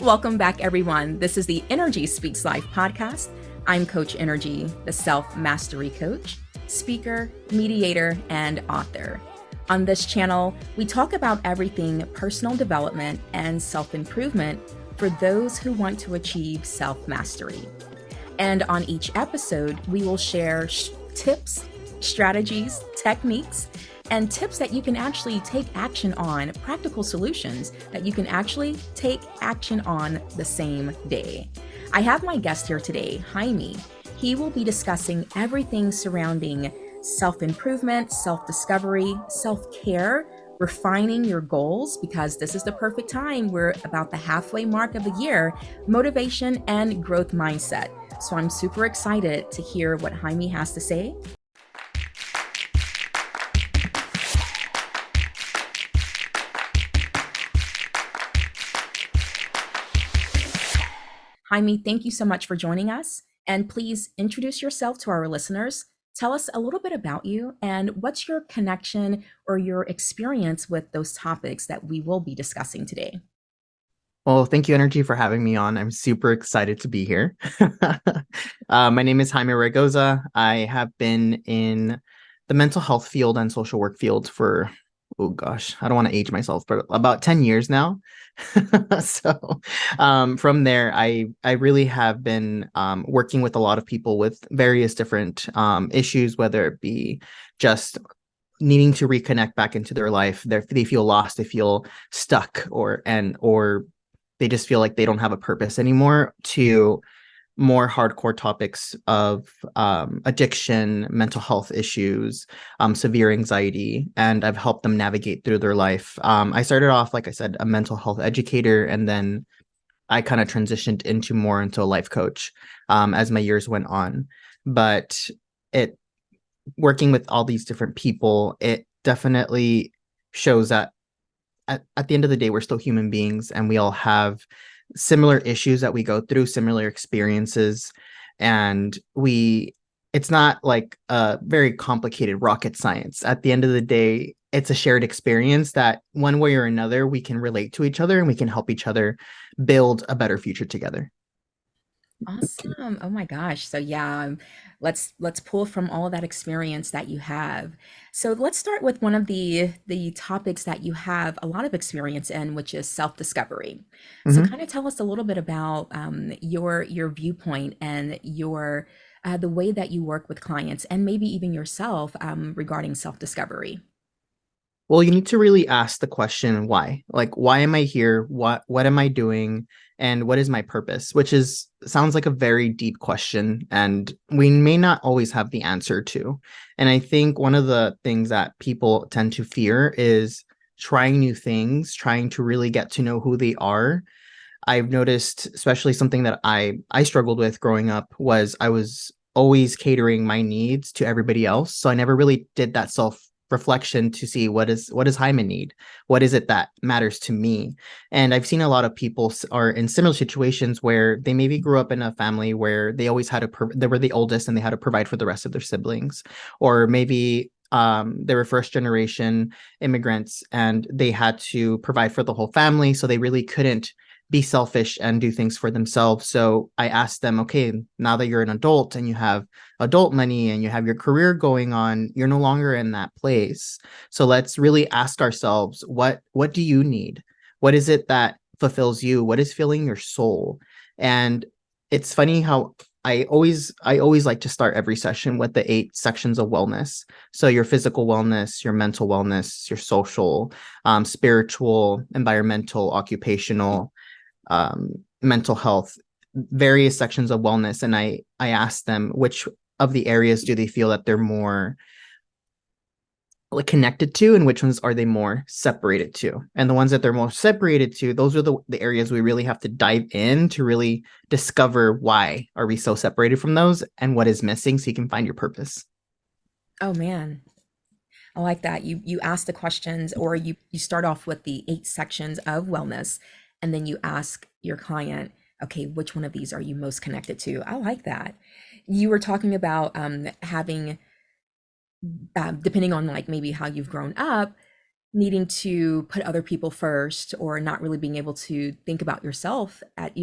Welcome back, everyone. This is the Nrgy Speaks Life podcast. I'm Coach Nrgy, the self-mastery coach, speaker, mediator, and author. On this channel, we talk about everything personal development and self-improvement for those who want to achieve self-mastery. And on each episode, we will share tips, strategies, techniques, and tips that you can actually take action on, practical solutions that you can actually take action on the same day. I have my guest here today, Jaime. He will be discussing everything surrounding self-improvement, self-discovery, self-care, refining your goals, because this is the perfect time. We're about the halfway mark of the year, motivation and growth mindset. So I'm super excited to hear what Jaime has to say. Jaime, thank you so much for joining us. And please introduce yourself to our listeners. Tell us a little bit about you and what's your connection or your experience with those topics that we will be discussing today. Well, thank you, Nrgy, for having me on. I'm super excited to be here. My name is Jaime Raygoza. I have been in the mental health field and social work field for, oh gosh, I don't want to age myself, but about 10 years now. So from there, I really have been working with a lot of people with various different issues, whether it be just needing to reconnect back into their life. They feel lost, they feel stuck, or they just feel like they don't have a purpose anymore, to more hardcore topics of addiction, mental health issues, severe anxiety, and I've helped them navigate through their life. I started off, like I said, a mental health educator, and then I kind of transitioned into a life coach as my years went on. But working with all these different people, it definitely shows that at the end of the day, we're still human beings, and we all have similar issues that we go through, similar experiences, and it's not like a very complicated rocket science. At the end of the day, it's a shared experience that one way or another we can relate to each other, and we can help each other build a better future together. Awesome. Oh my gosh. So yeah, let's pull from all of that experience that you have. So let's start with one of the topics that you have a lot of experience in, which is self-discovery. So Mm-hmm. kind of tell us a little bit about your viewpoint and your the way that you work with clients and maybe even yourself regarding self-discovery. Well, you need to really ask the question why. Like, why am I here? What am I doing? And what is my purpose? Which sounds like a very deep question, and we may not always have the answer to. And I think one of the things that people tend to fear is trying new things, trying to really get to know who they are. I've noticed, especially something that I struggled with growing up, was I was always catering my needs to everybody else. So I never really did that self reflection to see what does Hyman need? What is it that matters to me? And I've seen a lot of people are in similar situations where they maybe grew up in a family where they always had to they were the oldest and they had to provide for the rest of their siblings, or maybe they were first generation immigrants and they had to provide for the whole family, so they really couldn't be selfish and do things for themselves. So I asked them, okay, now that you're an adult and you have adult money and you have your career going on, you're no longer in that place. So let's really ask ourselves, what do you need? What is it that fulfills you? What is filling your soul? And it's funny how I always like to start every session with the 8 sections of wellness. So your physical wellness, your mental wellness, your social, spiritual, environmental, occupational, mental health, various sections of wellness. And I asked them which of the areas do they feel that they're more like connected to, and which ones are they more separated to. And the ones that they're more separated to, those are the areas we really have to dive in to really discover why are we so separated from those and what is missing, so you can find your purpose. Oh man, I like that. You ask the questions, or you start off with the 8 sections of wellness, and then you ask your client, okay, which one of these are you most connected to? I like that. You were talking about having, depending on like maybe how you've grown up, needing to put other people first or not really being able to think about yourself at,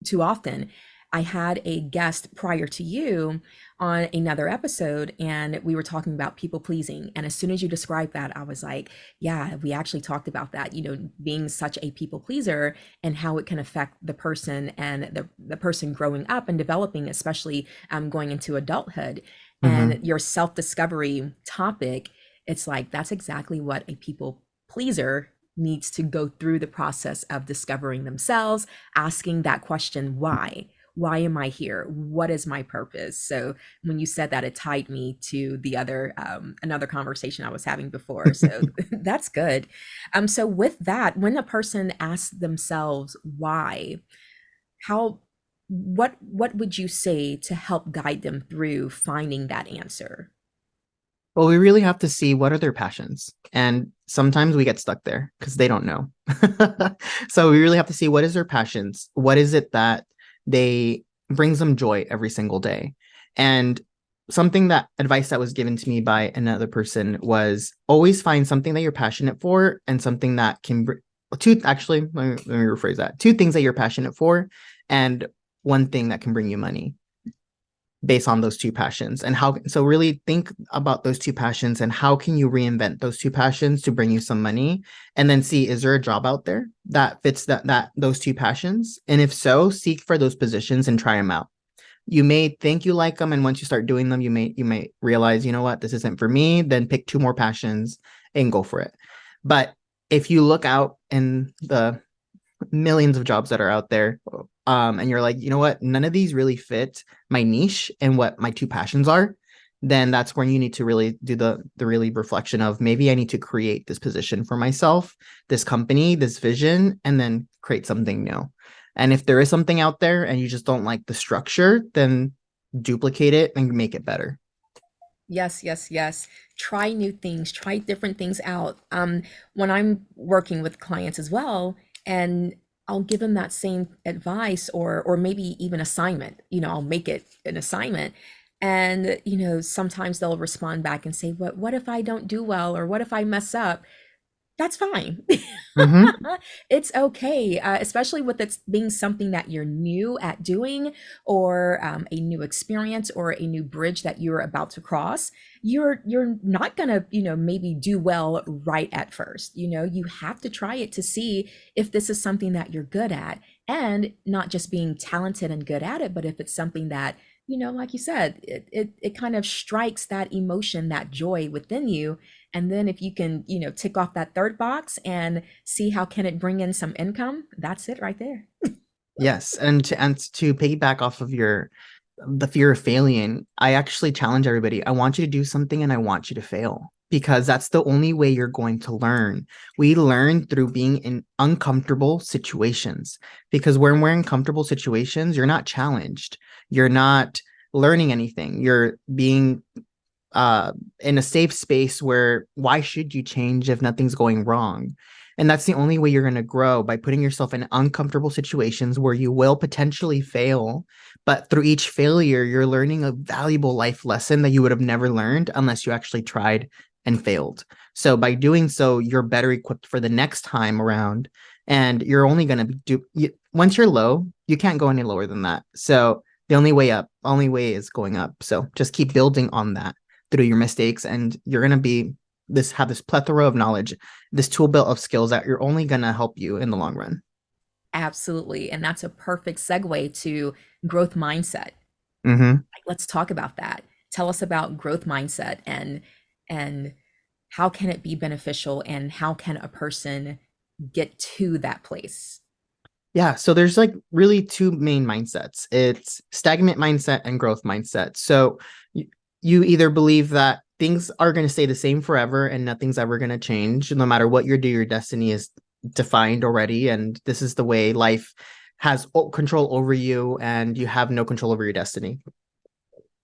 too often. I had a guest prior to you on another episode, and we were talking about people pleasing. And as soon as you described that, I was like, yeah, we actually talked about that, being such a people pleaser and how it can affect the person and the person growing up and developing, especially going into adulthood. And Mm-hmm. your self discovery topic, it's like that's exactly what a people pleaser needs to go through the process of discovering themselves, asking that question, why am I here? What is my purpose? So when you said that, it tied me to the other another conversation I was having before. So that's good. So with that, when a person asks themselves why, how what would you say to help guide them through finding that answer? Well, we really have to see what are their passions. And sometimes we get stuck there because they don't know. So we really have to see what is their passions? What is it that they brings them joy every single day? And something that advice that was given to me by another person was always find something that you're passionate for and something that can two actually let me rephrase that. Two things that you're passionate for and one thing that can bring you money based on those two passions. And how, so really think about those two passions and how can you reinvent those two passions to bring you some money, and then see, is there a job out there that fits that those two passions? And if so, seek for those positions and try them out. You may think you like them, and once you start doing them, you may realize, you know what, this isn't for me. Then pick two more passions and go for it. But if you look out in the millions of jobs that are out there, and you're like, you know what, none of these really fit my niche and what my two passions are, then that's when you need to really do the really reflection of, maybe I need to create this position for myself, this company, this vision, and then create something new. And if there is something out there and you just don't like the structure, then duplicate it and make it better. Yes, yes, yes. Try new things, try different things out. When I'm working with clients as well, and I'll give them that same advice or maybe even assignment, I'll make it an assignment. And, sometimes they'll respond back and say, what if I don't do well, or what if I mess up? That's fine. Mm-hmm. It's okay, especially with it being something that you're new at doing, or a new experience or a new bridge that you're about to cross. You're not gonna, maybe do well right at first. You have to try it to see if this is something that you're good at, and not just being talented and good at it, but if it's something that, like you said, it kind of strikes that emotion, that joy within you. And then if you can, tick off that third box and see how can it bring in some income, that's it right there. Yes, and to piggyback off of your the fear of failing, I actually challenge everybody. I want you to do something and I want you to fail, because that's the only way you're going to learn. We learn through being in uncomfortable situations, because when we're in comfortable situations, you're not challenged. You're not learning anything. You're being in a safe space where, why should you change if nothing's going wrong? And that's the only way you're going to grow, by putting yourself in uncomfortable situations where you will potentially fail. But through each failure, you're learning a valuable life lesson that you would have never learned unless you actually tried and failed. So by doing so, you're better equipped for the next time around. And you're only going to once you're low, you can't go any lower than that. So the only way is going up. So just keep building on that through your mistakes, and you're going to have this plethora of knowledge, this tool belt of skills that you're only going to help you in the long run. Absolutely. And that's a perfect segue to growth mindset. Mm-hmm. Like, let's talk about that. Tell us about growth mindset, and how can it be beneficial, and how can a person get to that place? Yeah, so there's like really two main mindsets. It's stagnant mindset and growth mindset. So you either believe that things are going to stay the same forever and nothing's ever going to change. No matter what you do, your destiny is defined already. And this is the way life has control over you, and you have no control over your destiny.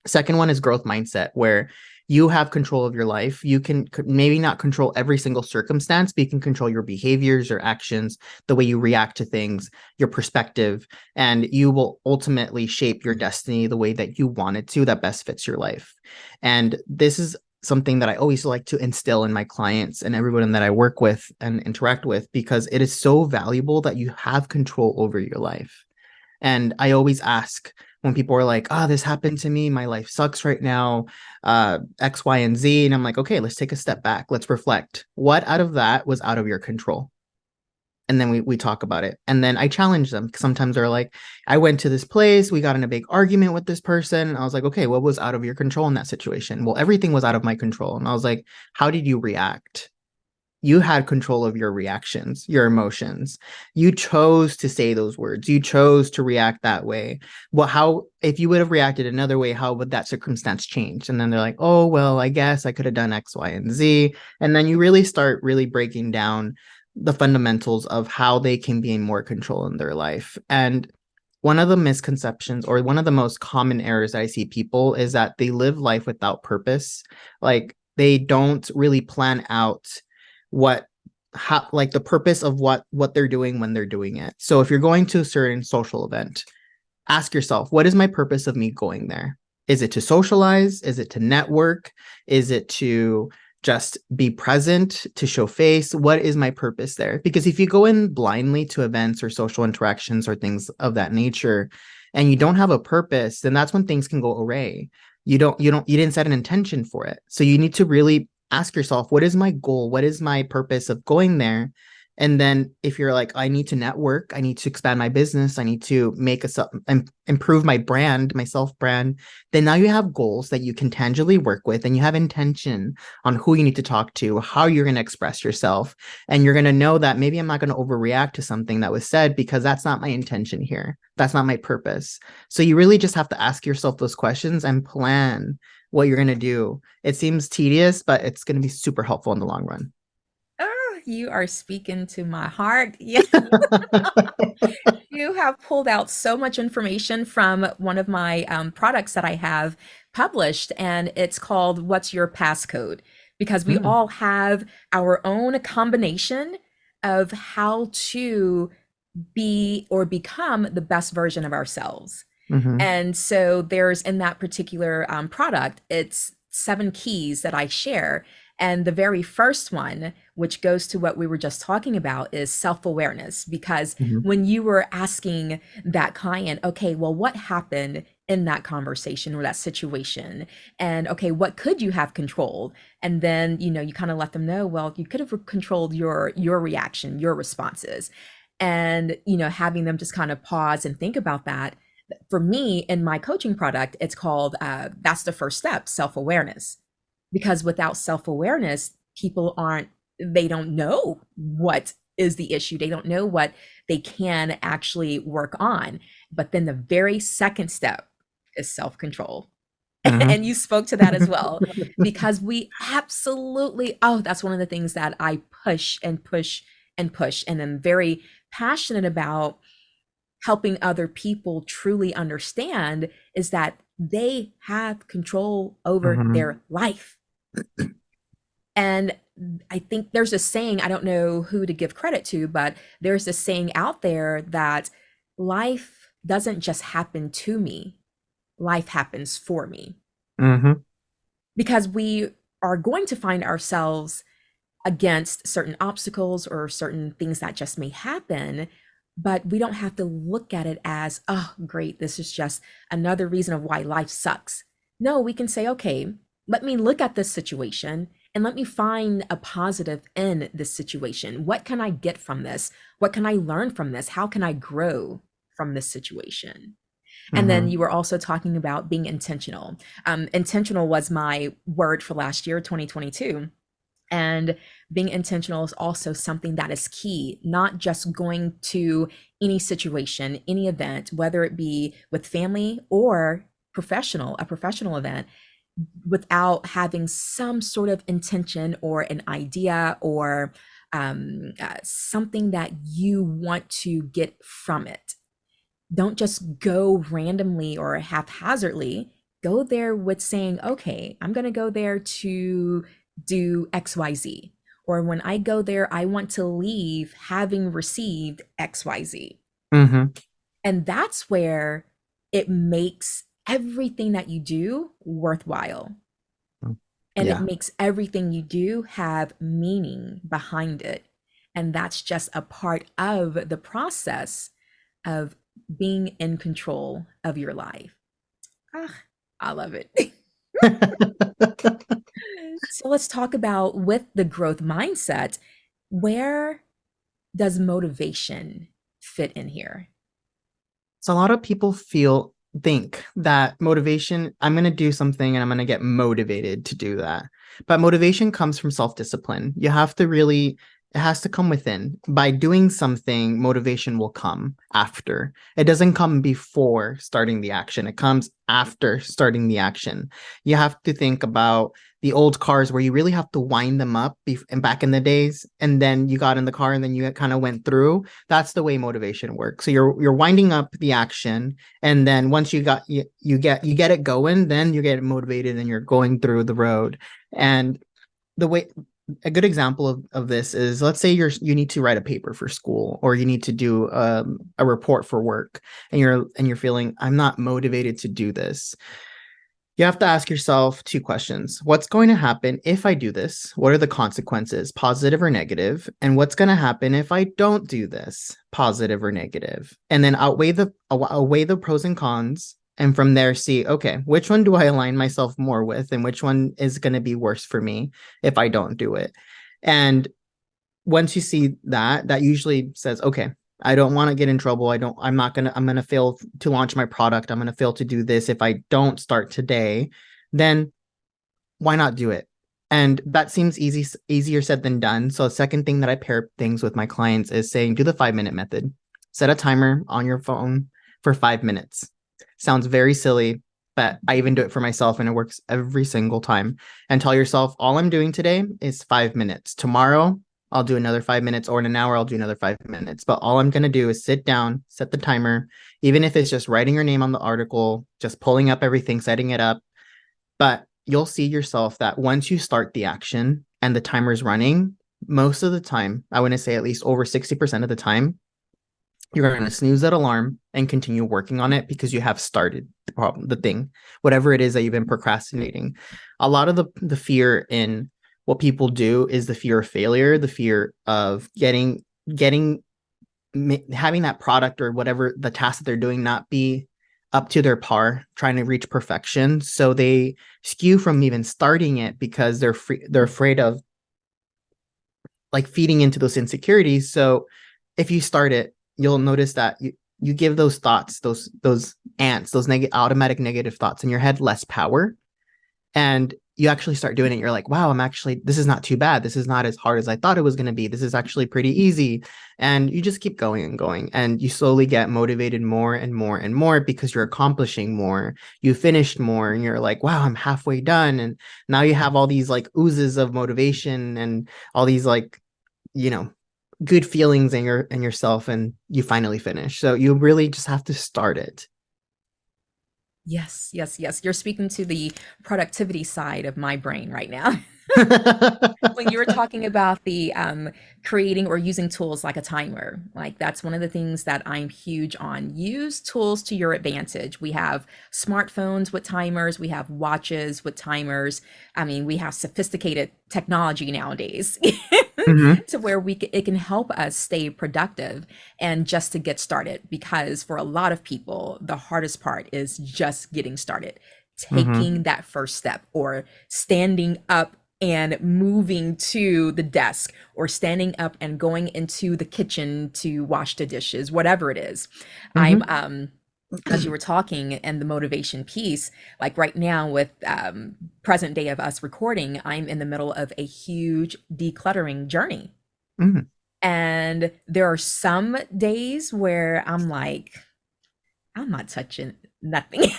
Second one is growth mindset, where you have control of your life. You can maybe not control every single circumstance, but you can control your behaviors, your actions, the way you react to things, your perspective, and you will ultimately shape your destiny the way that you want it to, that best fits your life. And this is something that I always like to instill in my clients and everyone that I work with and interact with, because it is so valuable that you have control over your life. And I always ask when people are like, oh, this happened to me, my life sucks right now, X, Y, and Z. And I'm like, okay, let's take a step back. Let's reflect. What out of that was out of your control? And then we talk about it. And then I challenge them. Sometimes they're like, I went to this place, we got in a big argument with this person. And I was like, okay, what was out of your control in that situation? Well, everything was out of my control. And I was like, how did you react? You had control of your reactions, your emotions. You chose to say those words. You chose to react that way. Well, how, if you would have reacted another way, how would that circumstance change? And then they're like, oh, well, I guess I could have done X, Y, and Z. And then you really start really breaking down the fundamentals of how they can be in more control in their life. And one of the misconceptions, or one of the most common errors that I see people, is that they live life without purpose. Like they don't really plan out what, how, like the purpose of what they're doing when they're doing it. So if you're going to a certain social event, ask yourself, what is my purpose of me going there? Is it to socialize? Is it to network? Is it to just be present, to show face? What is my purpose there? Because if you go in blindly to events or social interactions or things of that nature, and you don't have a purpose, then that's when things can go awry. You didn't set an intention for it. So you need to really ask yourself, what is my goal? What is my purpose of going there? And then if you're like, I need to network, I need to expand my business, I need to make improve my brand, my self brand, then now you have goals that you can tangibly work with, and you have intention on who you need to talk to, how you're going to express yourself. And you're going to know that maybe I'm not going to overreact to something that was said because that's not my intention here. That's not my purpose. So you really just have to ask yourself those questions and plan what you're going to do. It seems tedious, but it's going to be super helpful in the long run. Oh, you are speaking to my heart. Yeah, you have pulled out so much information from one of my products that I have published, and it's called What's Your Passcode? Because we Mm, all have our own combination of how to be or become the best version of ourselves. mhm, And so there's in that particular product, it's 7 keys that I share. And the very first one, which goes to what we were just talking about, is self awareness. Because mhm, when you were asking that client, okay, well, what happened in that conversation or that situation? And okay, what could you have controlled? And then, you kind of let them know, well, you could have controlled your reaction, your responses. And, having them just kind of pause and think about that. For me, in my coaching product, it's called that's the first step, self-awareness. Because without self-awareness, people aren't, they don't know what is the issue. They don't know what they can actually work on. But then the very second step is self-control. mhm, And you spoke to that as well, because we absolutely, oh, that's one of the things that I push and push and push. And I'm very passionate about helping other people truly understand is that they have control over mhm, their life. And I think there's a saying, I don't know who to give credit to, but there's a saying out there that life doesn't just happen to me, life happens for me. mhm, Because we are going to find ourselves against certain obstacles or certain things that just may happen, but we don't have to look at it as, oh, great, this is just another reason of why life sucks. No, we can say, okay, let me look at this situation and let me find a positive in this situation. What can I get from this? What can I learn from this? How can I grow from this situation? And then mhm, you were also talking about being intentional. Intentional was my word for last year, 2022. And being intentional is also something that is key, not just going to any situation, any event, whether it be with family or a professional event, without having some sort of intention or an idea or something that you want to get from it. Don't just go randomly or haphazardly. Go there with saying, okay, I'm going to go there to do XYZ. Or when I go there, I want to leave having received XYZ. mhm. And that's where it makes everything that you do worthwhile. and it Yeah. makes everything you do have meaning behind it. And that's just a part of the process of being in control of your life. Ah, I love it. So let's talk about, with the growth mindset, where does motivation fit in here? So a lot of people think that motivation, I'm going to do something and I'm going to get motivated to do that. But motivation comes from self-discipline. You have to really, it has to come within. By doing something, motivation will come after. It doesn't come before starting the action. It comes after starting the action. You have to think about the old cars where you really have to wind them up and back in the days, and then you got in the car and then you kind of went through. That's the way motivation works. So you're winding up the action, and then once you get it going, then you get motivated and you're going through the road. And the way a good example of this is, let's say you need to write a paper for school, or you need to do a report for work, and you're feeling, I'm not motivated to do this. You have to ask yourself two questions. What's going to happen if I do this? What are the consequences, positive or negative? And what's going to happen if I don't do this, positive or negative? And then outweigh the pros and cons. And from there, see, okay, which one do I align myself more with? And which one is going to be worse for me if I don't do it? And once you see that, that usually says, okay, I don't want to get in trouble. I'm going to fail to launch my product. I'm going to fail to do this. If I don't start today, then why not do it? And that seems easier said than done. So, a second thing that I pair things with my clients is saying, do the 5-minute method. Set a timer on your phone for 5 minutes. Sounds very silly, but I even do it for myself and it works every single time. And tell yourself, all I'm doing today is 5 minutes. Tomorrow, I'll do another 5 minutes, or in an hour, I'll do another 5 minutes. But all I'm going to do is sit down, set the timer, even if it's just writing your name on the article, just pulling up everything, setting it up. But you'll see yourself that once you start the action and the timer's running, most of the time, I want to say at least over 60% of the time, you're going to snooze that alarm and continue working on it because you have started the problem, the thing, whatever it is that you've been procrastinating. A lot of the fear in what people do is the fear of failure, the fear of having that product or whatever the task that they're doing not be up to their par, trying to reach perfection. So they skew from even starting it because they're afraid of like feeding into those insecurities. So if you start it, you'll notice that you give those thoughts, those ants, those automatic negative thoughts in your head less power. And you actually start doing it. You're like, wow, this is not too bad. This is not as hard as I thought it was going to be. This is actually pretty easy. And you just keep going and going. And you slowly get motivated more and more and more because you're accomplishing more. You finished more and you're like, wow, I'm halfway done. And now you have all these like oozes of motivation and all these like, good feelings in yourself, and you finally finish. So you really just have to start it. Yes, yes, yes. You're speaking to the productivity side of my brain right now. When you were talking about the creating or using tools like a timer, like that's one of the things that I'm huge on. Use tools to your advantage. We have smartphones with timers, we have watches with timers. I mean, we have sophisticated technology nowadays Mhm. to where it can help us stay productive and just to get started. Because for a lot of people, the hardest part is just getting started, Mhm. taking that first step, or standing up and moving to the desk, or standing up and going into the kitchen to wash the dishes, whatever it is. I'm Mhm. as you were talking and the motivation piece, like right now with present day of us recording, I'm in the middle of a huge decluttering journey. Mhm. And there are some days where I'm like, I'm not touching nothing.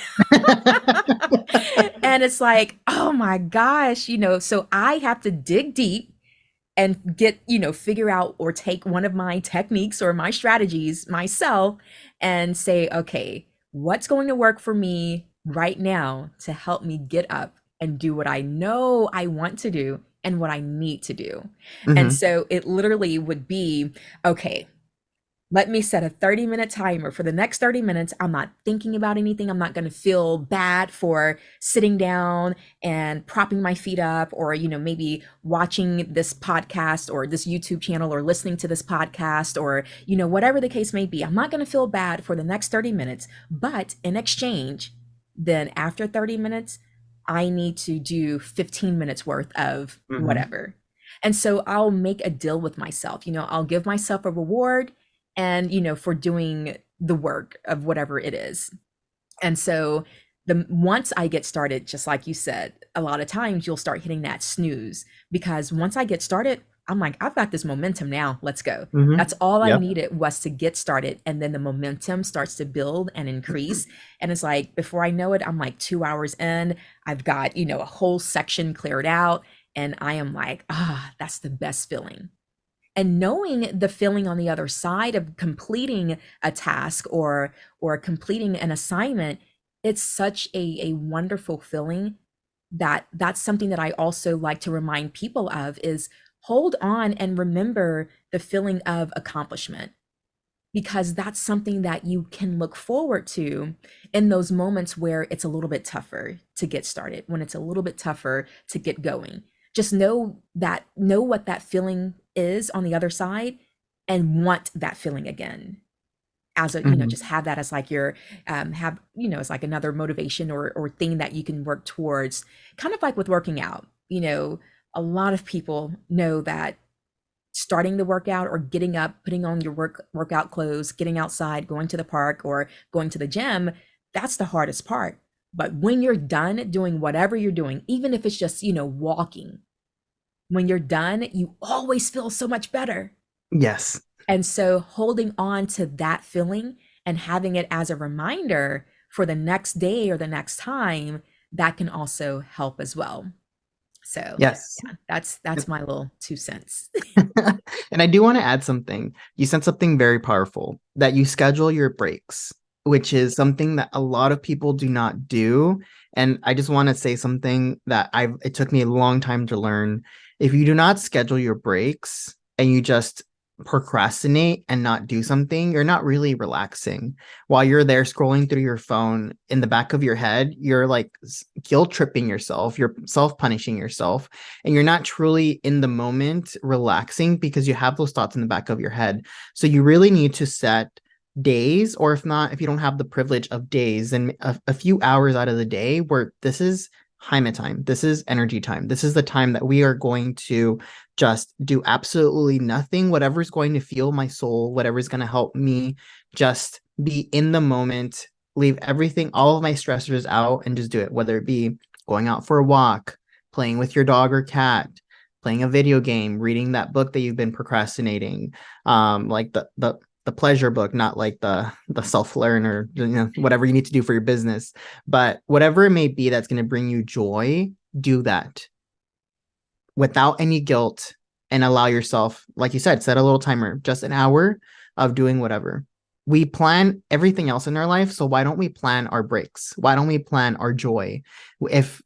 And it's like, oh my gosh, so I have to dig deep and get, figure out or take one of my techniques or my strategies myself and say, okay, what's going to work for me right now to help me get up and do what I know I want to do and what I need to do. And Mhm. so it literally would be, okay, Let me set a 30-minute timer. For the next 30 minutes, I'm not thinking about anything. I'm not going to feel bad for sitting down and propping my feet up, or, maybe watching this podcast or this YouTube channel, or listening to this podcast, or, whatever the case may be. I'm not going to feel bad for the next 30 minutes. But in exchange, then after 30 minutes, I need to do 15 minutes worth of Hmm. whatever. And so I'll make a deal with myself. I'll give myself a reward, and for doing the work of whatever it is. And so the once I get started, just like you said, a lot of times you'll start hitting that snooze, because once I get started, I'm like, I've got this momentum now, let's go. Hmm. That's all I Yep. needed, was to get started, and then the momentum starts to build and increase. And it's like, before I know it, I'm like 2 hours in, I've got a whole section cleared out, and I am like, that's the best feeling. And knowing the feeling on the other side of completing a task, or completing an assignment, it's such a wonderful feeling. That's something that I also like to remind people of, is hold on and remember the feeling of accomplishment, because that's something that you can look forward to in those moments where it's a little bit tougher to get started, when it's a little bit tougher to get going. Just know what that feeling is on the other side, and want that feeling again, as a, Hmm. just have that as like your, have, as like another motivation, or thing that you can work towards. Kind of like with working out, a lot of people know that starting the workout, or getting up, putting on your workout clothes, getting outside, going to the park, or going to the gym, that's the hardest part. But when you're done doing whatever you're doing, even if it's just, walking, when you're done, you always feel so much better. Yes. And so holding on to that feeling, and having it as a reminder for the next day or the next time, that can also help as well. So Yes. yeah, that's my little 2 cents. And I do want to add something. You said something very powerful, that you schedule your breaks, which is something that a lot of people do not do. And I just want to say something that it took me a long time to learn. If you do not schedule your breaks and you just procrastinate and not do something, you're not really relaxing. While you're there scrolling through your phone, in the back of your head, you're like guilt tripping yourself, you're self punishing yourself, and you're not truly in the moment relaxing, because you have those thoughts in the back of your head. So you really need to set days, or if not, if you don't have the privilege of days, and a few hours out of the day where this is Jaime time, this is energy time, this is the time that we are going to just do absolutely nothing, whatever's going to fuel my soul, whatever's going to help me just be in the moment, leave everything, all of my stressors out, and just do it, whether it be going out for a walk, playing with your dog or cat, playing a video game, reading that book that you've been procrastinating, like the pleasure book, not like the self-learn, or whatever you need to do for your business, but whatever it may be that's going to bring you joy, do that without any guilt, and allow yourself, like you said, set a little timer, just an hour of doing whatever. We plan everything else in our life, so why don't we plan our breaks? Why don't we plan our joy? If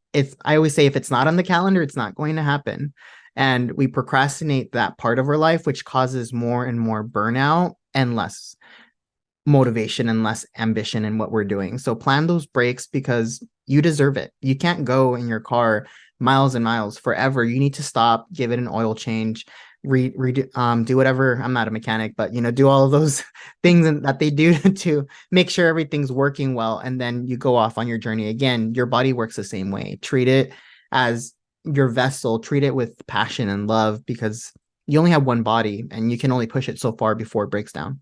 I always say, if it's not on the calendar, it's not going to happen. And we procrastinate that part of our life, which causes more and more burnout and less motivation and less ambition in what we're doing. So plan those breaks, because you deserve it. You can't go in your car miles and miles forever. You need to stop, give it an oil change, do whatever. I'm not a mechanic, but do all of those things that they do to make sure everything's working well. And then you go off on your journey again. Your body works the same way. Treat it as your vessel, treat it with passion and love, because you only have one body and you can only push it so far before it breaks down.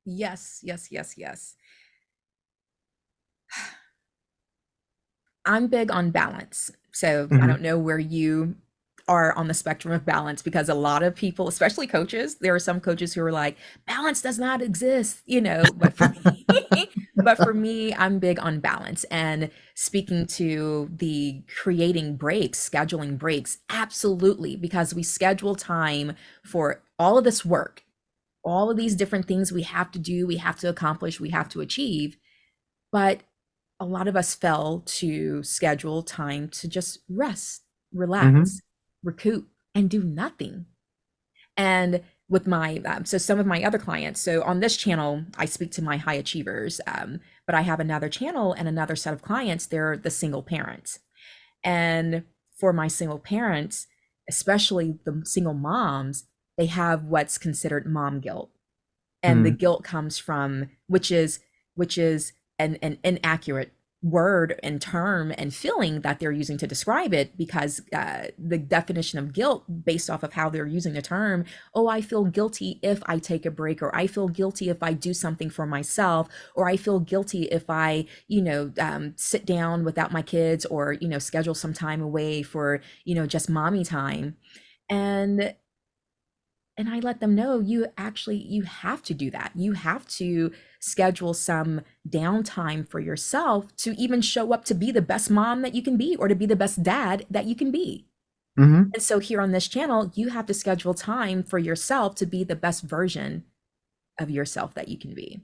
Yes, yes, yes, yes. I'm big on balance. So I don't Mhm. know where you are on the spectrum of balance, because a lot of people, especially coaches, there are some coaches who are like, balance does not exist, but for me, but for me, I'm big on balance. And speaking to the creating breaks, scheduling breaks, absolutely, because we schedule time for all of this work, all of these different things we have to do, we have to accomplish, we have to achieve. But a lot of us fell to schedule time to just rest, Mhm. relax, recoup, and do nothing. And with my so some of my other clients. So on this channel, I speak to my high achievers, but I have another channel and another set of clients. They're the single parents, and for my single parents, especially the single moms, they have what's considered mom guilt, and the Mm, guilt comes from which is an inaccurate word and term and feeling that they're using to describe it, because the definition of guilt based off of how they're using the term, oh, I feel guilty if I take a break, or I feel guilty if I do something for myself, or I feel guilty if I sit down without my kids, or schedule some time away for just mommy time. And and I let them know, you have to do that. You have to schedule some downtime for yourself to even show up to be the best mom that you can be, or to be the best dad that you can be. hmm. And so here on this channel, you have to schedule time for yourself to be the best version of yourself that you can be.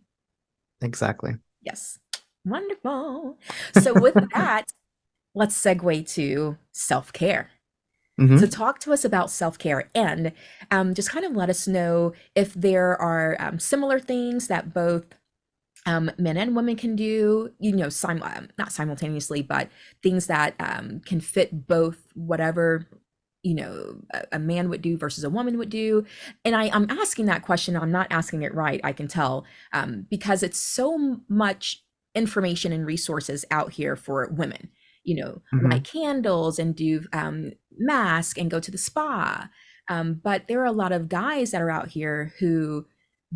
Exactly. Yes. Wonderful. So with that, let's segue to self-care. So, Hmm. talk to us about self care, and just kind of let us know if there are similar things that both men and women can do, not simultaneously, but things that can fit both whatever a man would do versus a woman would do. And I'm asking that question. I'm not asking it right, I can tell, because it's so much information and resources out here for women. Light Hmm. candles and do mask and go to the spa. But there are a lot of guys that are out here who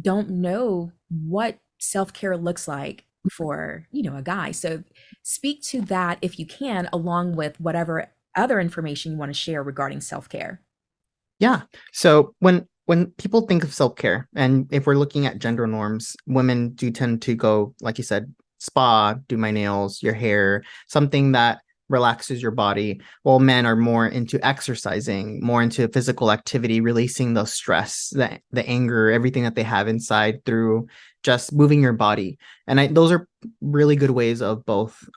don't know what self-care looks like for a guy. So speak to that if you can, along with whatever other information you want to share regarding self-care. Yeah. So when people think of self-care, and if we're looking at gender norms, women do tend to go, like you said, spa, do my nails, your hair, something that relaxes your body, while men are more into exercising, more into physical activity, releasing the stress, the anger, everything that they have inside through just moving your body. And those are really good ways of both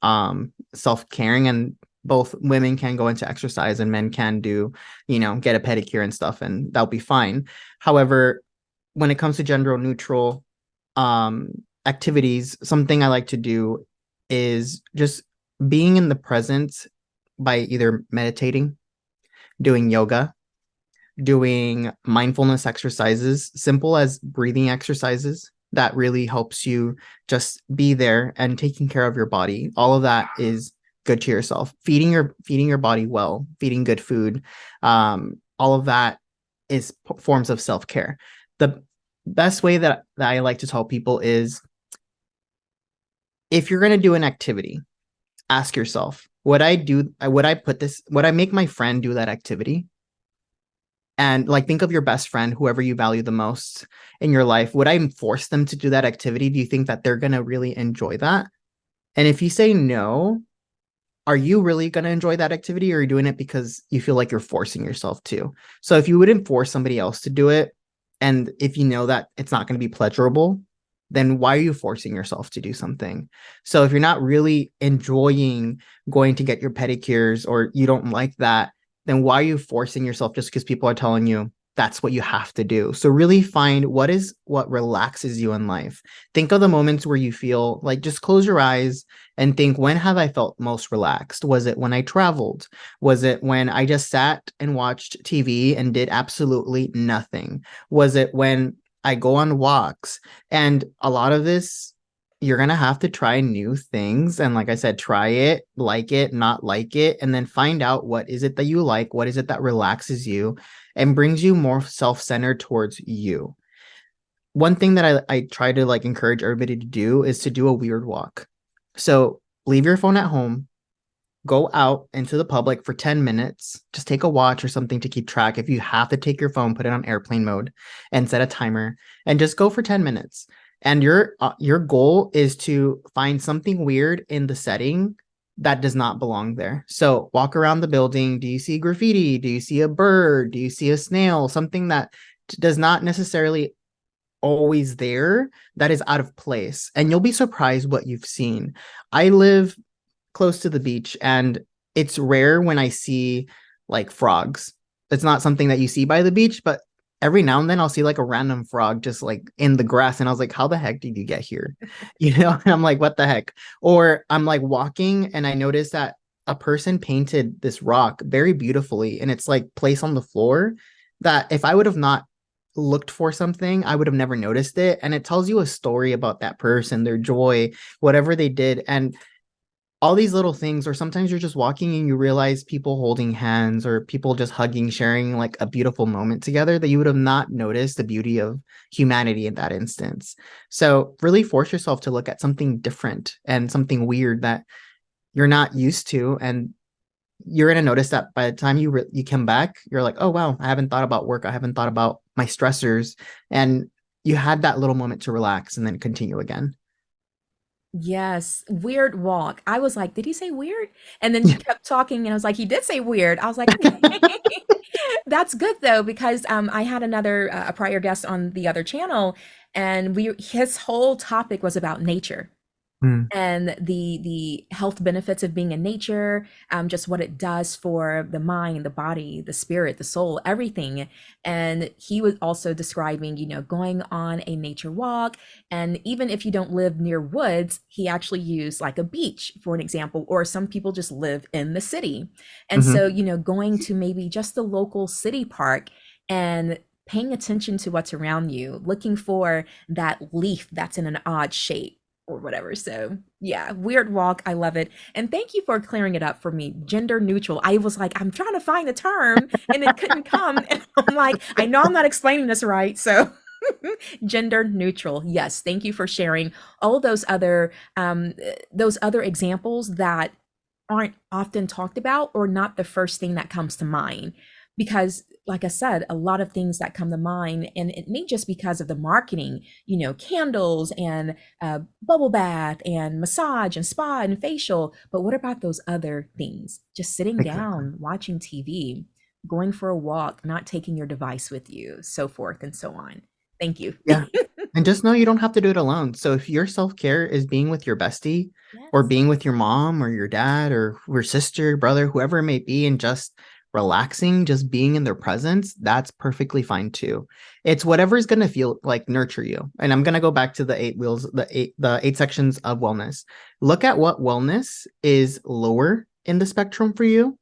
self-caring, and both women can go into exercise and men can do, get a pedicure and stuff, and that'll be fine. However, when it comes to gender neutral activities, something I like to do is just being in the present by either meditating, doing yoga, doing mindfulness exercises, simple as breathing exercises that really helps you just be there and taking care of your body. All of that is good to yourself. Feeding your body well, feeding good food, all of that is forms of self-care. The best way that I like to tell people is, if you're going to do an activity, ask yourself, would I make my friend do that activity? And like, think of your best friend, whoever you value the most in your life. Would I force them to do that activity? Do you think that they're going to really enjoy that? And if you say no, are you really going to enjoy that activity, or are you doing it because you feel like you're forcing yourself to? So if you wouldn't force somebody else to do it, and if you know that it's not going to be pleasurable, then why are you forcing yourself to do something? So if you're not really enjoying going to get your pedicures, or you don't like that, then why are you forcing yourself just because people are telling you that's what you have to do? So really find what relaxes you in life. Think of the moments where you feel like, just close your eyes and think, when have I felt most relaxed? Was it when I traveled? Was it when I just sat and watched TV and did absolutely nothing? Was it when I go on walks? And a lot of this, you're going to have to try new things. And like I said, try it, not like it, and then find out what is it that you like, what is it that relaxes you and brings you more self-centered towards you. One thing that I try to like encourage everybody to do is to do a weird walk. So leave your phone at home, go out into the public for 10 minutes, just take a watch or something to keep track. If you have to take your phone, put it on airplane mode and set a timer, and just go for 10 minutes. And your goal is to find something weird in the setting that does not belong there. So walk around the building. Do you see graffiti? Do you see a bird? Do you see a snail? Something that does not necessarily always there, that is out of place. And you'll be surprised what you've seen. I live close to the beach, and it's rare when I see like frogs. It's not something that you see by the beach, but every now and then I'll see like a random frog just like in the grass. And I was like, how the heck did you get here? You know, and I'm like, what the heck? Or I'm like walking and I noticed that a person painted this rock very beautifully and it's like placed on the floor that if I would have not looked for something, I would have never noticed it. And it tells you a story about that person, their joy, whatever they did. And all these little things, or sometimes you're just walking and you realize people holding hands or people just hugging, sharing like a beautiful moment together that you would have not noticed the beauty of humanity in that instance. So really force yourself to look at something different and something weird that you're not used to. And you're going to notice that by the time you come back, you're like, oh, wow, I haven't thought about work. I haven't thought about my stressors. And you had that little moment to relax and then continue again. Yes, weird walk. I was like, did he say weird? And then you kept talking, and I was like, he did say weird. I was like, okay. That's good though, because I had another a prior guest on the other channel, and we his whole topic was about nature Mm, and the health benefits of being in nature, just what it does for the mind, the body, the spirit, the soul, everything. And he was also describing, going on a nature walk. And even if you don't live near woods, he actually used like a beach for an example, or some people just live in the city. And mhm. so, going to maybe just the local city park and paying attention to what's around you, looking for that leaf that's in an odd shape or whatever. So yeah, weird walk. I love it. And thank you for clearing it up for me. Gender neutral. I was like, I'm trying to find the term and it couldn't come. And I'm like, I know I'm not explaining this right. So gender neutral. Yes. Thank you for sharing all those other examples that aren't often talked about or not the first thing that comes to mind. Because, like I said, a lot of things that come to mind, and it may just because of the marketing, candles and bubble bath and massage and spa and facial. But what about those other things? Just sitting Exactly. down, watching TV, going for a walk, not taking your device with you, so forth and so on. Thank you. Yeah. And just know you don't have to do it alone. So if your self-care is being with your bestie or Yes. being with your mom or your dad or your sister, brother, whoever it may be, and just relaxing, just being in their presence, that's perfectly fine too. It's whatever is going to feel like nurture you. And I'm going to go back to the eight wheels, the eight sections of wellness. Look at what wellness is lower in the spectrum for you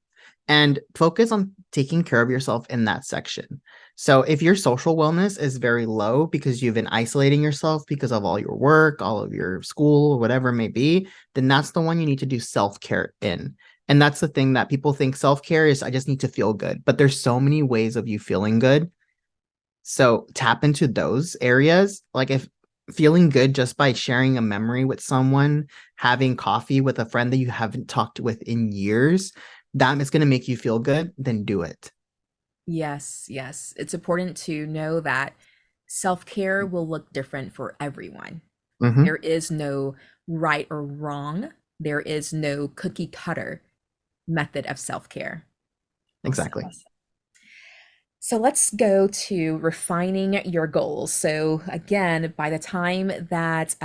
and focus on taking care of yourself in that section. So if your social wellness is very low because you've been isolating yourself because of all your work, all of your school, whatever it may be, then that's the one you need to do self-care in. And that's the thing that people think self-care is I just need to feel good, but there's so many ways of you feeling good. So tap into those areas. Like if feeling good just by sharing a memory with someone, having coffee with a friend that you haven't talked with in years, that is going to make you feel good, then do it. Yes, yes. It's important to know that self-care will look different for everyone. Hmm. There is no right or wrong. There is no cookie cutter method of self-care. Awesome. Exactly. So let's go to refining your goals. So again, by the time that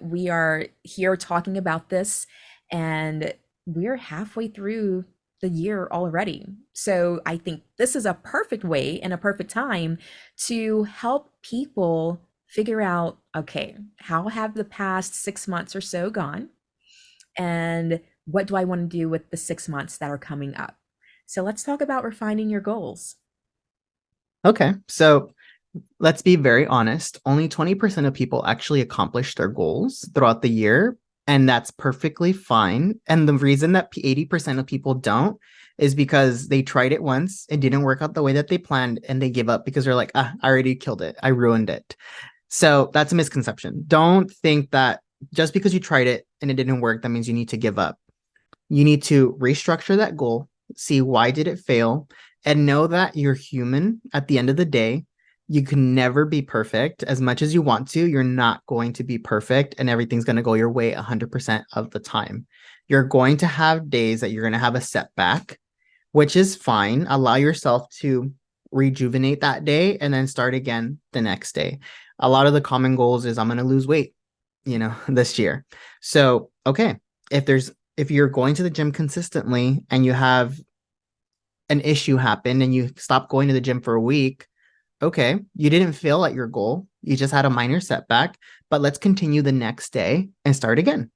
we are here talking about this, and we're halfway through the year already. So I think this is a perfect way and a perfect time to help people figure out, okay, how have the past 6 months or so gone? And what do I want to do with the 6 months that are coming up? So let's talk about refining your goals. Okay. So let's be very honest. Only 20% of people actually accomplish their goals throughout the year. And that's perfectly fine. And the reason that 80% of people don't is because they tried it once, it didn't work out the way that they planned, and they give up because they're like, I already killed it. I ruined it. So that's a misconception. Don't think that just because you tried it and it didn't work, that means you need to give up. You need to restructure that goal, see why did it fail, and know that you're human at the end of the day. You can never be perfect as much as you want to. You're not going to be perfect and everything's going to go your way 100% of the time. You're going to have days that you're going to have a setback, which is fine. Allow yourself to rejuvenate that day and then start again the next day. A lot of the common goals is I'm going to lose weight, this year. So, okay, if you're going to the gym consistently and you have an issue happen and you stop going to the gym for a week, okay, you didn't fail at your goal. You just had a minor setback, but let's continue the next day and start again.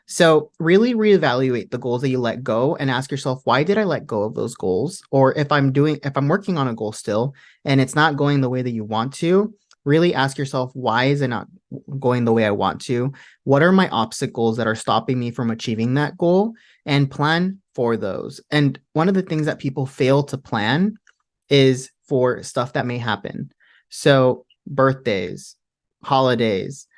So really reevaluate the goals that you let go and ask yourself, why did I let go of those goals? Or if I'm working on a goal still and it's not going the way that you want to, really ask yourself, why is it not going the way I want to? What are my obstacles that are stopping me from achieving that goal? And plan for those. And one of the things that people fail to plan is for stuff that may happen. So birthdays, holidays,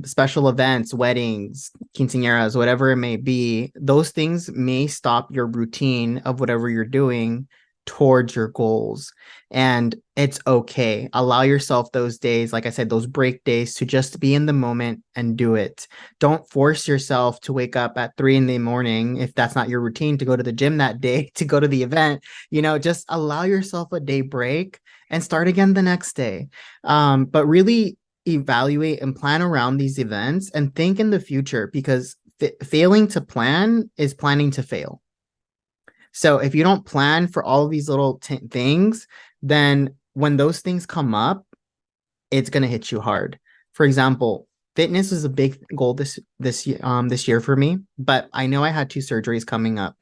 special events, weddings, quinceañeras, whatever it may be, those things may stop your routine of whatever you're doing towards your goals. And it's okay. Allow yourself those days, like I said, those break days to just be in the moment and do it. Don't force yourself to wake up at 3 in the morning if that's not your routine to go to the gym that day, to go to the event. Just allow yourself a day break and start again the next day. But really evaluate and plan around these events and think in the future, because failing to plan is planning to fail. So if you don't plan for all of these little things, then when those things come up, it's going to hit you hard. For example, fitness is a big goal this year for me, but I know I had 2 surgeries coming up,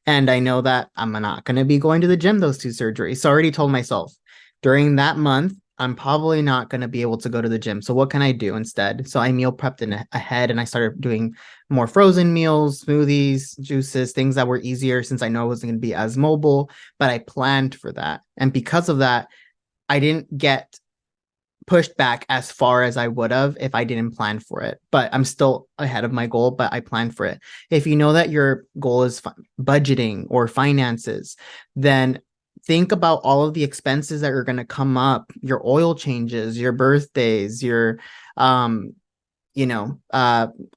and I know that I'm not going to be going to the gym those 2 surgeries. So I already told myself during that month I'm probably not going to be able to go to the gym. So what can I do instead? So I meal prepped ahead, and I started doing more frozen meals, smoothies, juices, things that were easier since I know I wasn't going to be as mobile, but I planned for that. And because of that, I didn't get pushed back as far as I would have if I didn't plan for it. But I'm still ahead of my goal, but I planned for it. If you know that your goal is budgeting or finances, then think about all of the expenses that are going to come up, your oil changes, your birthdays, your you know,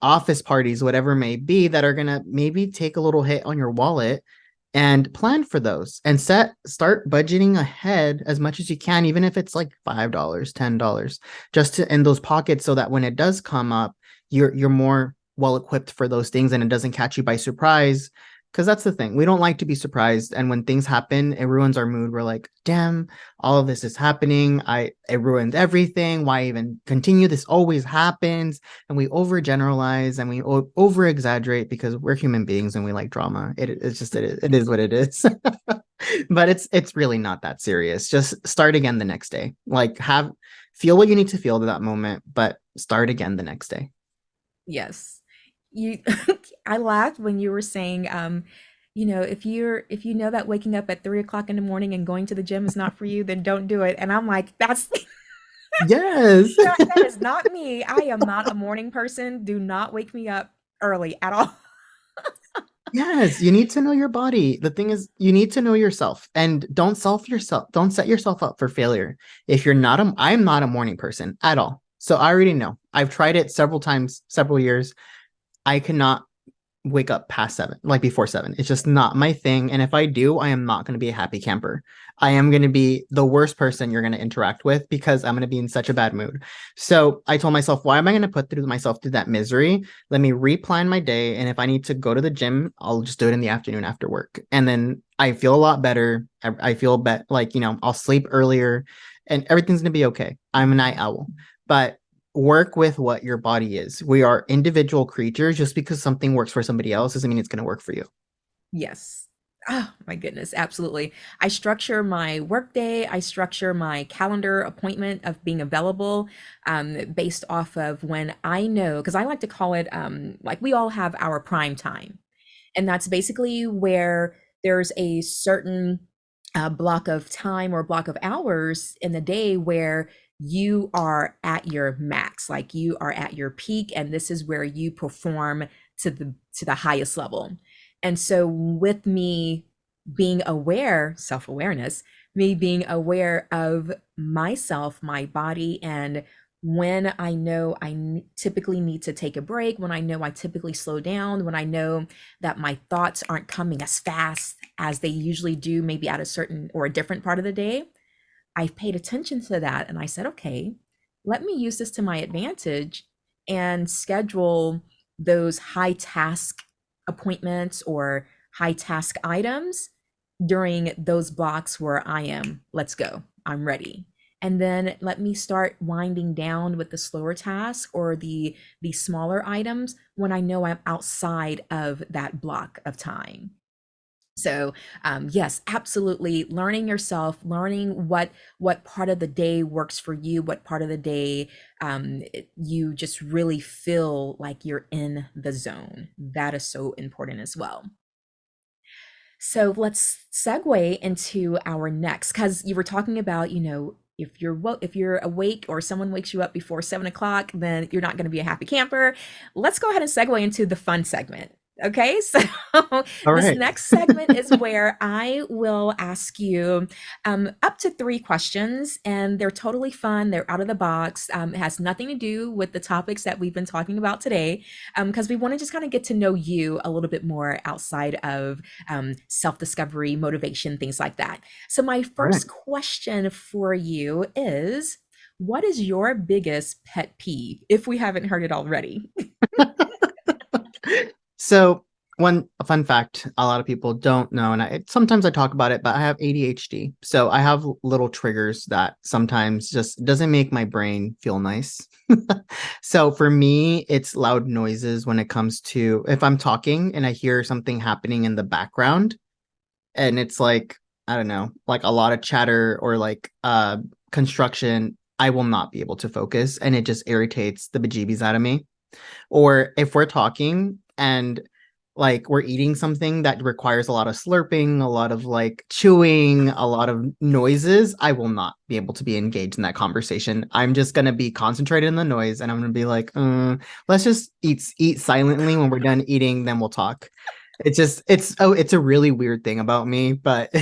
office parties, whatever it may be, that are going to maybe take a little hit on your wallet, and plan for those and start budgeting ahead as much as you can, even if it's like $5, $10, just to in those pockets, so that when it does come up, you're more well equipped for those things and it doesn't catch you by surprise. Because that's the thing. We don't like to be surprised. And when things happen, it ruins our mood. We're like, damn, all of this is happening. It ruined everything. Why even continue? This always happens. And we overgeneralize and we over exaggerate because we're human beings and we like drama. It is what it is. But it's really not that serious. Just start again the next day. Like feel what you need to feel to that moment, but start again the next day. Yes. You I laughed when you were saying, if you know that waking up at 3 o'clock in the morning and going to the gym is not for you, then don't do it. And I'm like, that's Yes. that is not me. I am not a morning person. Do not wake me up early at all. Yes, you need to know your body. The thing is, you need to know yourself, and don't set yourself up for failure. If you're not I'm not a morning person at all. So I already know. I've tried it several times, several years. I cannot wake up past 7, like before 7. It's just not my thing. And if I do, I am not going to be a happy camper. I am going to be the worst person you're going to interact with because I'm going to be in such a bad mood. So I told myself, why am I going to put myself through that misery? Let me replan my day. And if I need to go to the gym, I'll just do it in the afternoon after work. And then I feel a lot better. I feel like, I'll sleep earlier and everything's going to be okay. I'm a night owl. But work with what your body is. We are individual creatures. Just because something works for somebody else doesn't mean it's going to work for you. Yes. Oh my goodness, absolutely. I structure my workday, I structure my calendar appointment of being available based off of when I know, because I like to call it like we all have our prime time. And that's basically where there's a certain block of time or block of hours in the day where you are at your max, like you are at your peak, and this is where you perform to the highest level. And so with me being aware, self-awareness, me being aware of myself, my body, and when I know typically need to take a break, when I know I typically slow down, when I know that my thoughts aren't coming as fast as they usually do, maybe at a certain or a different part of the day, I've paid attention to that and I said, okay, let me use this to my advantage and schedule those high task appointments or high task items during those blocks where I am, let's go. I'm ready. And then let me start winding down with the slower task or the smaller items when I know I'm outside of that block of time. So yes, absolutely, learning yourself, learning what part of the day works for you, what part of the day you just really feel like you're in the zone. That is so important as well. So let's segue into our next, because you were talking about, if you're awake or someone wakes you up before 7 o'clock, then you're not going to be a happy camper. Let's go ahead and segue into the fun segment. Okay, so All this right. next segment is where I will ask you up to 3 questions, and they're totally fun. They're out of the box. It has nothing to do with the topics that we've been talking about today, because we want to just kind of get to know you a little bit more outside of self discovery, motivation, things like that. So, my All right. first question for you is, what is your biggest pet peeve, if we haven't heard it already? So one a fun fact a lot of people don't know, and sometimes I talk about it, but I have ADHD. So I have little triggers that sometimes just doesn't make my brain feel nice. So for me, it's loud noises when it comes to if I'm talking and I hear something happening in the background and it's like, I don't know, like a lot of chatter or like construction, I will not be able to focus and it just irritates the bejeebies out of me. Or if we're talking and like we're eating something that requires a lot of slurping, a lot of like chewing, a lot of noises, I will not be able to be engaged in that conversation. I'm just going to be concentrated in the noise and I'm going to be like, let's just eat silently when we're done eating, then we'll talk. It's a really weird thing about me, but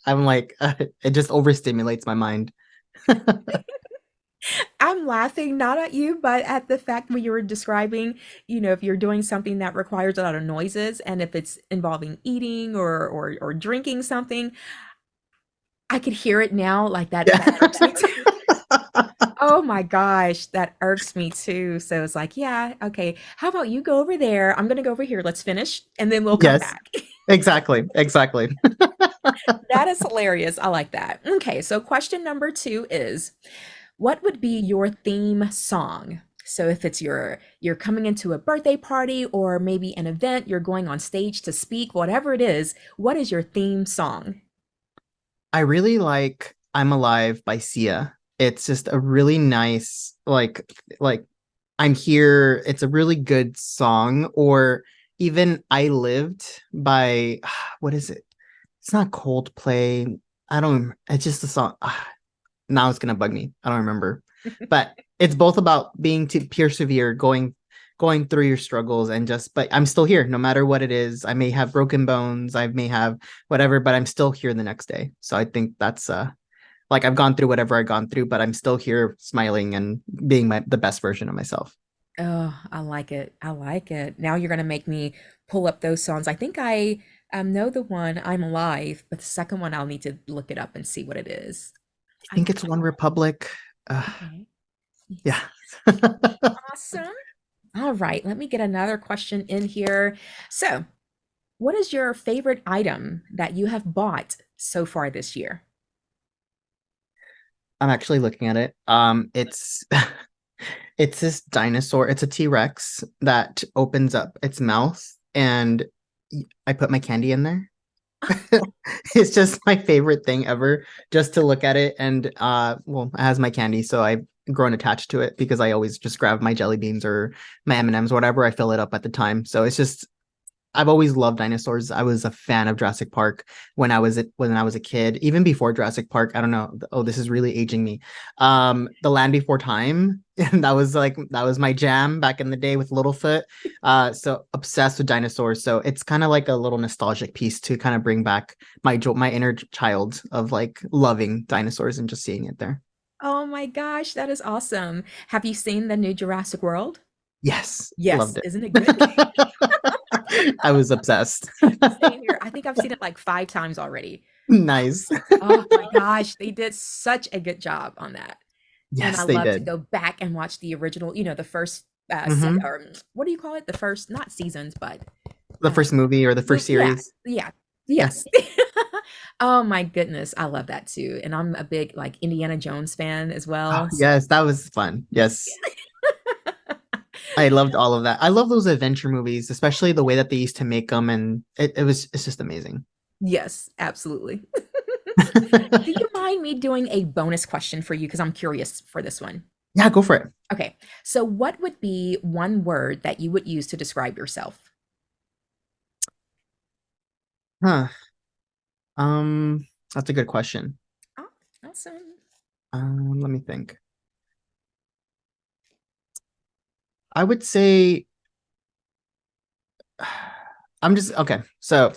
I'm like, it just overstimulates my mind. I'm laughing not at you, but at the fact when you were describing, if you're doing something that requires a lot of noises, and if it's involving eating or drinking something, I could hear it now. Like that irks me too. Oh my gosh, that irks me too. So it's like, yeah, okay. How about you go over there? I'm gonna go over here. Let's finish, and then we'll come Yes, back. exactly, exactly. That is hilarious. I like that. Okay, so question number 2 is, what would be your theme song? So if it's you're coming into a birthday party or maybe an event, you're going on stage to speak, whatever it is, what is your theme song? I really like I'm Alive by Sia. It's just a really nice like I'm here. It's a really good song. Or even I Lived by what is it? It's not Coldplay. I don't it's just a song. Now it's gonna bug me. I don't remember. But it's both about being to persevere, going through your struggles and just but I'm still here no matter what it is. I may have broken bones, I may have whatever, but I'm still here the next day. So I think that's like I've gone through whatever I've gone through, but I'm still here smiling and being the best version of myself. Oh, I like it. I like it. Now you're gonna make me pull up those songs. I think I know the one I'm Alive, but the second one I'll need to look it up and see what it is. I I think it's One Republic. Okay. Yeah. Awesome. All right, let me get another question in here. So, what is your favorite item that you have bought so far this year? I'm actually looking at it. It's it's this dinosaur. It's a T-Rex that opens up its mouth and I put my candy in there. It's just my favorite thing ever, just to look at it. And well, it has my candy, so I've grown attached to it because I always just grab my jelly beans or my M&Ms, whatever I fill it up at the time. So it's just I've always loved dinosaurs. I was a fan of Jurassic Park when I was a kid, even before Jurassic Park. I don't know. Oh, this is really aging me. The Land Before Time, and that was my jam back in the day with Littlefoot. So obsessed with dinosaurs. So it's kind of like a little nostalgic piece to kind of bring back my inner child of like loving dinosaurs and just seeing it there. Oh my gosh, that is awesome. Have you seen the new Jurassic World? Yes, Yes, loved it. isn't it good? I was obsessed. Same here. I think I've seen it like 5 times already. Nice. Oh my gosh, they did such a good job on that. And I Yes, they love to did. go back and watch the original, the first Hmm. or what do you call it? The first, not seasons, but The first movie or the first yeah, series. yeah, Yeah. yes. Oh my goodness, I love that too. And I'm a big like Indiana Jones fan as well. So Yes, that was fun. Yes. I loved all of that. I love those adventure movies, especially the way that they used to make them, and it's just amazing. yes, absolutely. Do you mind me doing a bonus question for you? Because I'm curious for this one. Yeah, go for it. Okay, so what would be one word that you would use to describe yourself? Huh. That's a good question. Oh, awesome. Let me think. I would say I'm just okay. So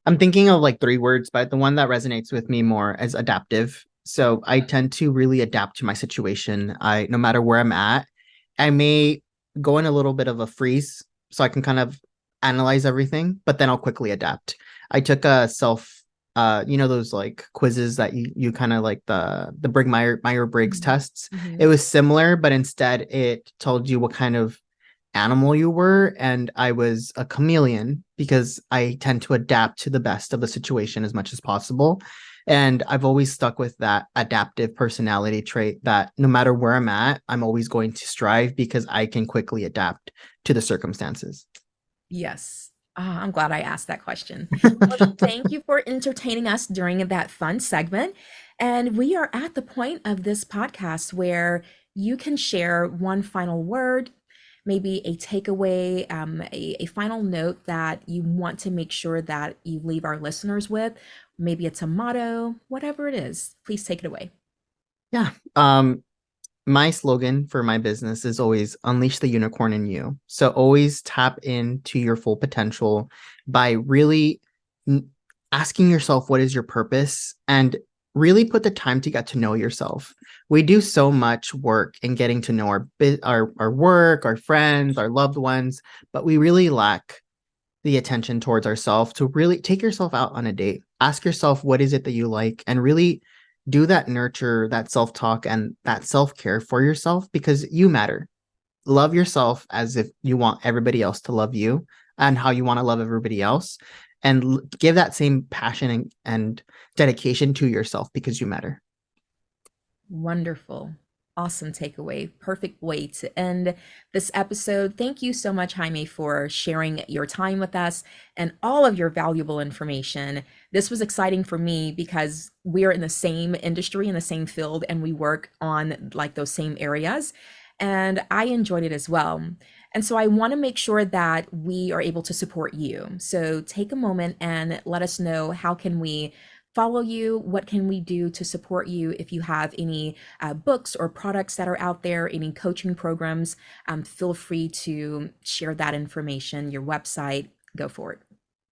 I'm thinking of like three words, but the one that resonates with me more is adaptive. So I tend to really adapt to my situation. No matter where I'm at, I may go in a little bit of a freeze so I can kind of analyze everything, but then I'll quickly adapt. I took a those like quizzes that you kind of like the Myers-Briggs tests. It Mm-hmm. was similar, but instead it told you what kind of animal you were, and I was a chameleon because I tend to adapt to the best of the situation as much as possible. And I've always stuck with that adaptive personality trait that no matter where I'm at, I'm always going to strive because I can quickly adapt to the circumstances. Yes. Ah, I'm glad I asked that question. Well, thank you for entertaining us during that fun segment. And we are at the point of this podcast where you can share one final word, maybe a takeaway, a final note that you want to make sure that you leave our listeners with. Maybe it's a motto, whatever it is. Please take it away. Yeah. My slogan for my business is always unleash the unicorn in you. So always tap into your full potential by really asking yourself what is your purpose and really put the time to get to know yourself. We do so much work in getting to know our work, our friends, our loved ones, but we really lack the attention towards ourselves to really take yourself out on a date. Ask yourself what is it that you like and really do that nurture, that self-talk and that self-care for yourself because you matter. Love yourself as if you want everybody else to love you and how you want to love everybody else and give that same passion and dedication to yourself because you matter. Wonderful. Awesome takeaway. Perfect way to end this episode. Thank you so much, Jaime, for sharing your time with us and all of your valuable information. This was exciting for me because we are in the same industry, in the same field, and we work on like those same areas. And I enjoyed it as well. And so I want to make sure that we are able to support you. So take a moment and let us know how can we follow you? What can we do to support you? If you have any books or products that are out there, any coaching programs, feel free to share that information, your website, go for it.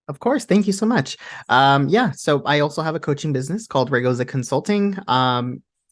Of course. Thank you so much. Yeah. So I also have a coaching business called Raygoza Consulting.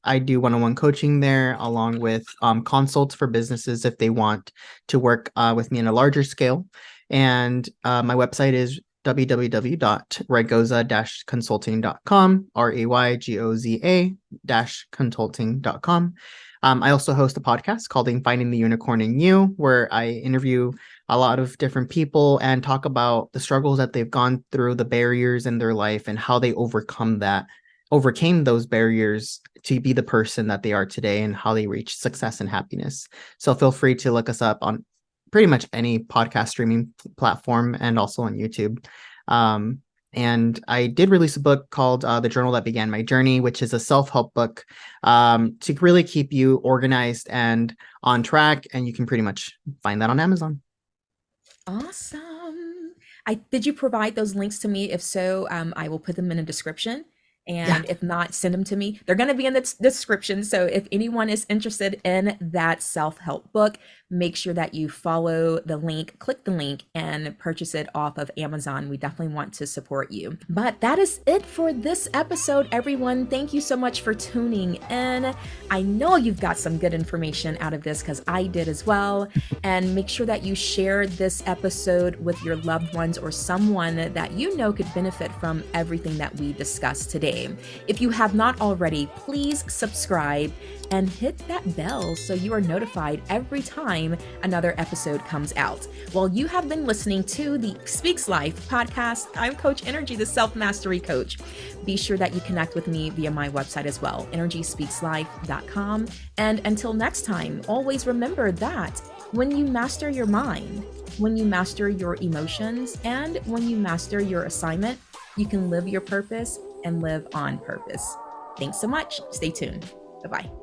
I do one-on-one coaching there along with consults for businesses if they want to work with me in a larger scale. And my website is www.raygoza-consulting.com, Raygoza-consulting.com. I also host a podcast called Finding the Unicorn in You, where I interview a lot of different people and talk about the struggles that they've gone through, the barriers in their life, and how they overcame those barriers to be the person that they are today and how they reach success and happiness. So feel free to look us up on pretty much any podcast streaming platform and also on YouTube. And I did release a book called The Journal That Began My Journey, which is a self-help book to really keep you organized and on track. And you can pretty much find that on Amazon. Awesome. Did you provide those links to me? If so, I will put them in a description. Yeah, And if not, send them to me. They're going to be in the description. So if anyone is interested in that self-help book, make sure that you follow the link, click the link, and purchase it off of Amazon. We definitely want to support you. But that is it for this episode, everyone. Thank you so much for tuning in. I know you've got some good information out of this because I did as well. And make sure that you share this episode with your loved ones or someone that you know could benefit from everything that we discussed today. today. If you have not already, please subscribe and hit that bell so you are notified every time another episode comes out. Well, you have been listening to the Speaks Life podcast. I'm Coach Nrgy, the self-mastery coach. Be sure that you connect with me via my website as well, nrgyspeakslife.com. And until next time, always remember that when you master your mind, when you master your emotions, and when you master your assignment, you can live your purpose and live on purpose. Thanks so much. Stay tuned. Bye-bye.